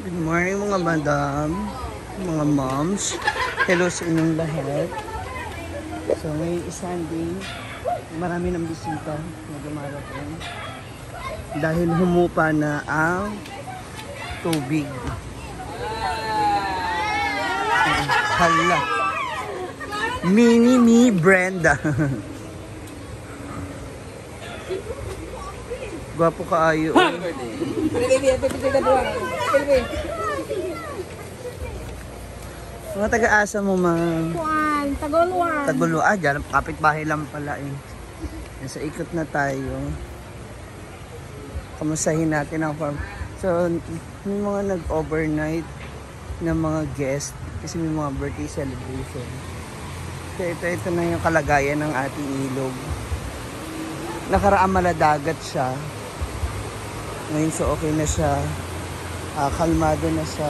Good morning mga madam, mga moms. Hello sa inyong lahat. So ngayon is Sunday, marami ng bisita na dumarating dahil humupa na ang tubig. Hala. Mini Brenda. Gwapo kaayo. Mga taga-asa mo, ma'am? Juan, Taguluan. Taguluan, dyan. Kapit-bahay lang pala eh. Nasa ikot na tayo. Kamustahin natin ang farm. So, may mga nag-overnight na mga guest kasi may mga birthday celebration. So, ito na yung kalagayan ng ating ilog. Nakaraang maladagat siya. Ngayon, so okay na siya. Kalmado na siya.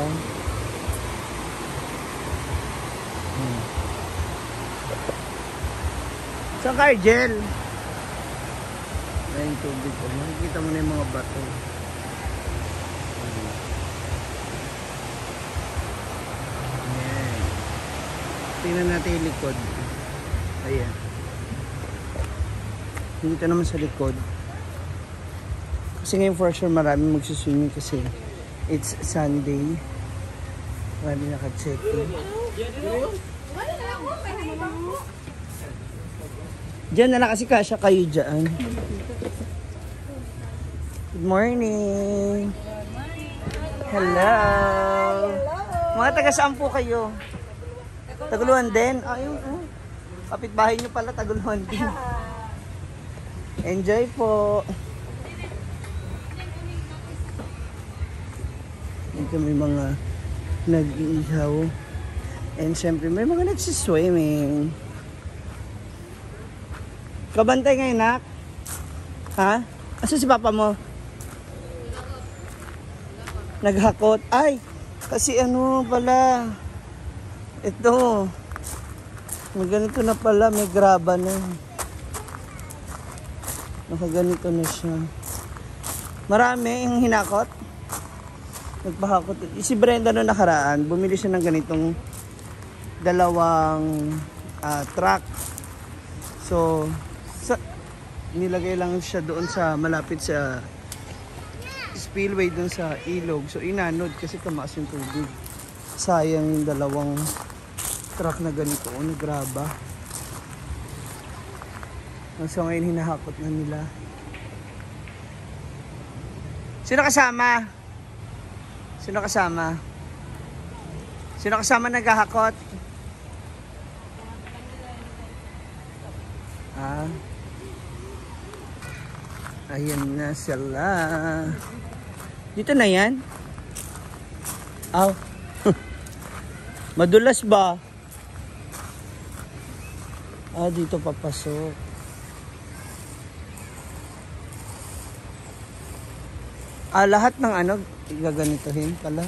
Saan ka, Argel? Ayun, tubig ko. Makikita mo na yung mga bato. Ayan. Tingnan natin yung likod. Ayan. Dito naman sa likod. Kasi ngayon for sure marami magsiswimming kasi it's Sunday. Marami naka-check-in. Diyan na lang kasi kasya kayo dyan. Good morning. Hello. Mga taga saan po kayo? Taguluan din? Ayun, kapitbahay nyo pala, Taguluan din. Enjoy po. Dito may mga nag-iihaw. And syempre may mga nagsiswimming. Kabantay ngayon, nak? Ha? Asa si papa mo? Naghakot. Ay! Kasi ano pala. Ito. May ganito na pala. May graba na. Nakaganito na siya. Marami yung hinakot. Nagpahakot. Si Brenda no nakaraan, bumili siya ng ganitong dalawang truck. So, nilagay lang siya doon sa malapit sa spillway doon sa ilog. So, inanod kasi tumaas yung tubig. Sayang yung dalawang truck na ganito. Nagraba. So, ngayon hinahakot na nila. Sino kasama? Sino kasama? Sino kasama naghahakot? Ayan na sila. Dito na yan? Aw. Madulas ba? Dito papasok. Lahat ng ano, gaganituhin pala.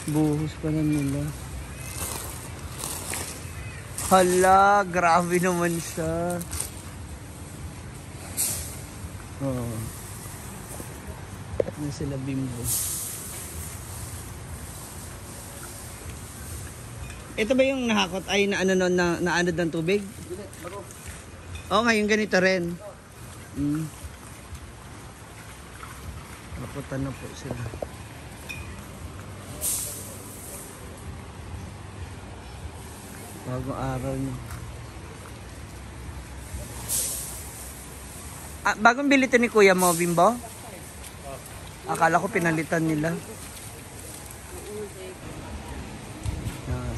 Buhos pa na nila. Hala, grabe naman siya. Oh. Ano sila Bimbo. Ito ba yung nahakot ay na ano na naanod ng tubig? Oo, ngayon ganito rin. Naputan na po sila. Bagong araw niyo. Bagong bili ito ni Kuya mo, Bimbo? Akala ko pinalitan nila.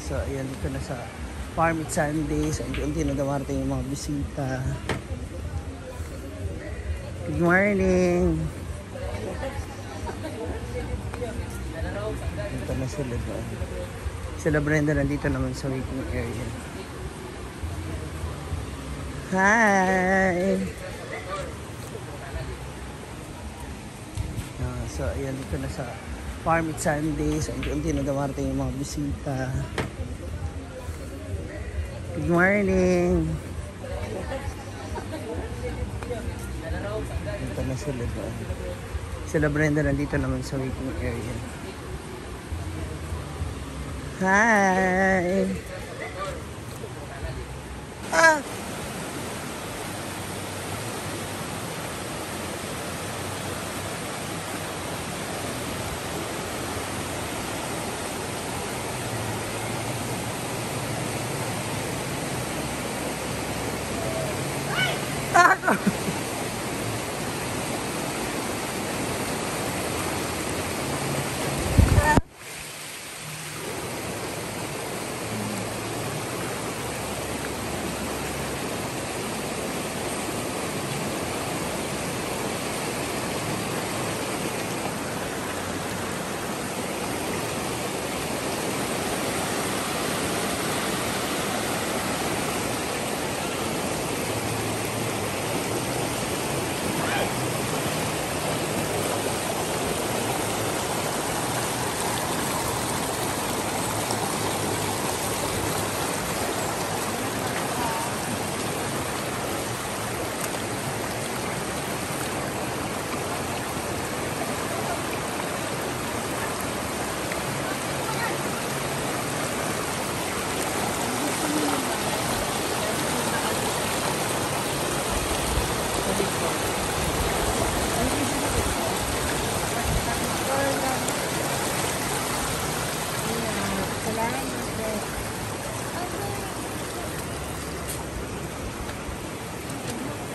So, ayan, ito na sa Farm It Sunday. So, unti-unti na dumarating yung mga bisita. Good morning! Ito na sila doon. Sila Brenda nandito naman sa waiting area. Hi! So, ayan, dito na sa Farm It Sunday. So, unti-unti na dumarating yung mga bisita. Good morning! Ito na sila doon. Sila Brenda nandito naman sa waiting area. Hi! Ah! Ah!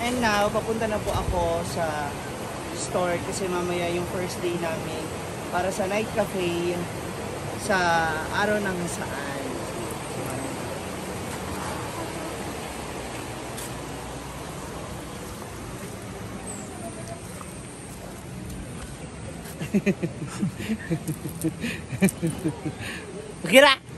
And now, papunta na po ako sa store kasi mamaya yung first day namin para sa night cafe sa araw ng saan. Kira!